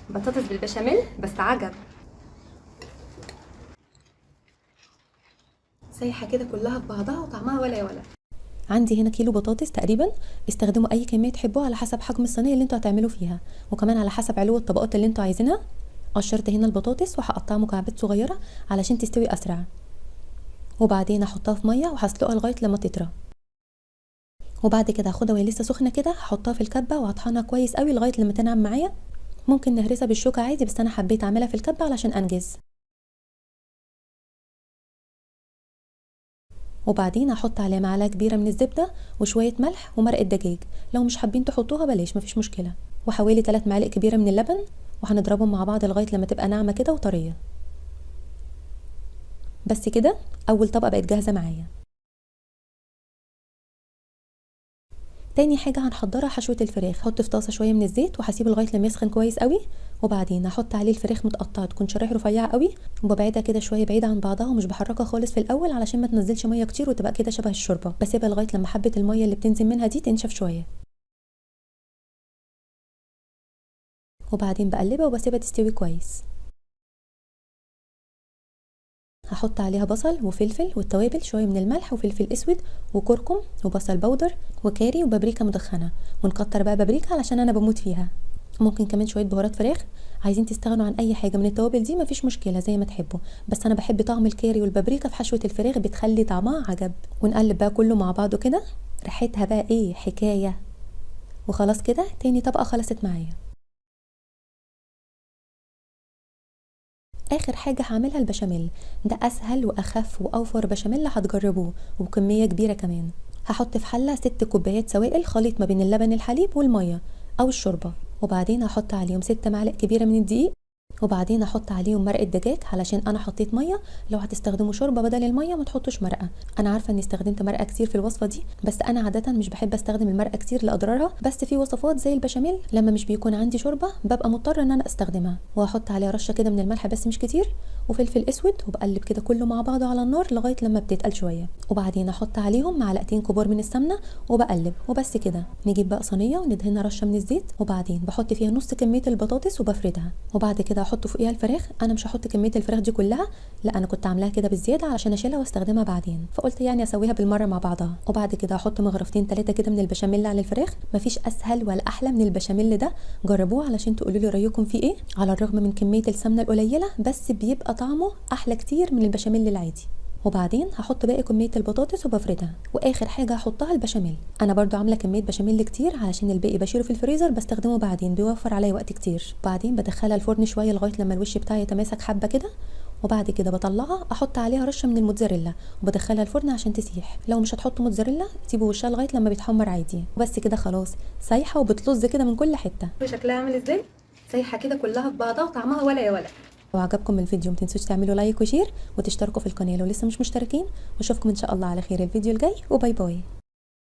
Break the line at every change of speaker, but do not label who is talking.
بطاطس بالبشاميل بس عجب. سايحه كده كلها في بعضها وطعمها ولا يا ولا.
عندي هنا كيلو بطاطس تقريبا. استخدموا اي كميه تحبوها على حسب حجم الصينيه اللي انتوا هتعملوا فيها، وكمان على حسب علو الطبقات اللي انتوا عايزينها. قشرت هنا البطاطس وهقطعها مكعبات صغيره علشان تستوي اسرع، وبعدين احطها في ميه وهسلقها لغايه لما تطرى. وبعد كده هاخدها وهي لسه سخنه كده، هحطها في الكبه وهطحنها كويس قوي لغايه لما تنعم معايا. ممكن نهرسها بالشوكه عادي، بس انا حبيت اعملها في الكبه علشان انجز. وبعدين هحط عليها معلقه كبيره من الزبده وشويه ملح ومرقه دجاج. لو مش حابين تحطوها بلاش، مفيش مشكله. وحوالي 3 معالق كبيره من اللبن، وهنضربهم مع بعض لغايه لما تبقى ناعمه كده وطريه. بس كده اول طبقه بقت جاهزه معايا. تاني حاجه هنحضرها حشوه الفراخ. هحط في طاسه شويه من الزيت وهسيبه لغايه لما يسخن كويس قوي، وبعدين هحط عليه الفراخ متقطعه تكون شرايح رفيعه قوي، وببعدها كده شويه بعيده عن بعضها ومش بحركها خالص في الاول علشان ما تنزلش ميه كتير وتبقى كده شبه الشوربه. بسيبها لغايه لما حبه الميه اللي بتنزل منها دي تنشف شويه، وبعدين بقلبها وبسيبها تستوي كويس. هحط عليها بصل وفلفل والتوابل، شويه من الملح وفلفل اسود وكركم وبصل بودر وكاري وبابريكا مدخنه، ونكتر بقى بابريكا علشان انا بموت فيها. ممكن كمان شويه بهارات فراخ. عايزين تستغنوا عن اي حاجه من التوابل دي مفيش مشكله زي ما تحبوا، بس انا بحب طعم الكاري والبابريكا في حشوه الفراخ، بتخلي طعمها عجب. ونقلب بقى كله مع بعضه كده، ريحتها بقى ايه حكايه. وخلاص كده تاني طبقه خلصت معايا. اخر حاجه هعملها البشاميل. ده اسهل واخف واوفر بشاميل هتجربوه، وكميه كبيره كمان. هحط في حله 6 كوبايات سوائل، خليط ما بين اللبن الحليب والميه او الشوربه، وبعدين هحط عليهم 6 معالق كبيره من الدقيق، وبعدين احط عليهم مرقه دجاج علشان انا حطيت ميه. لو هتستخدموا شوربه بدل الميه ما تحطوش مرقه. انا عارفه اني استخدمت مرقه كتير في الوصفه دي، بس انا عاده مش بحب استخدم المرقه كتير لاضرارها، بس في وصفات زي البشاميل لما مش بيكون عندي شوربه ببقى مضطره ان انا استخدمها. وهحط عليها رشه كده من الملح بس مش كتير، وفلفل اسود، وبقلب كده كله مع بعضه على النار لغايه لما بتتقل شويه، وبعدين احط عليهم معلقتين كبار من السمنه وبقلب. وبس كده نجيب بقى صينيه وندهنها رشه من الزيت، وبعدين بحط فيها نص كميه البطاطس وبفردها، وبعد كده احط فوقيها الفراخ. انا مش هحط كميه الفراخ دي كلها، لا انا كنت عاملاها كده بالزياده علشان اشيلها واستخدمها بعدين، فقلت يعني اسويها بالمره مع بعضها. وبعد كده احط مغرفتين 3 كده من البشاميل على الفراخ. مفيش اسهل ولا احلى من البشاميل ده، جربوه علشان تقولوا لي رايكم فيه ايه. على الرغم من كميه السمنه القليله، بس بيبقى طعمه احلى كتير من البشاميل العادي. وبعدين هحط باقي كميه البطاطس وبفردها، واخر حاجه هحطها البشاميل. انا برضو عامله كميه بشاميل كتير علشان الباقي بشيله في الفريزر بستخدمه بعدين، بيوفر عليا وقت كتير. بعدين بدخلها الفرن شويه لغايه لما الوش بتاعي يتماسك حبه كده، وبعد كده بطلعها احط عليها رشه من الموتزاريلا وبدخلها الفرن عشان تسيح. لو مش هتحطوا موتزاريلا سيبوا وشها لغايه لما بيتحمر عادي. وبس كده خلاص، سايحه وبتلظ كده من كل حته.
شكلها عامل ازاي؟ سايحه كده كلها في بعضها وطعمها ولا يا ولا.
لو عجبكم الفيديو متنسوش تعملوا لايك وشير وتشتركوا في القناه لو لسه مش مشتركين، واشوفكم ان شاء الله على خير الفيديو الجاي، وباي باي.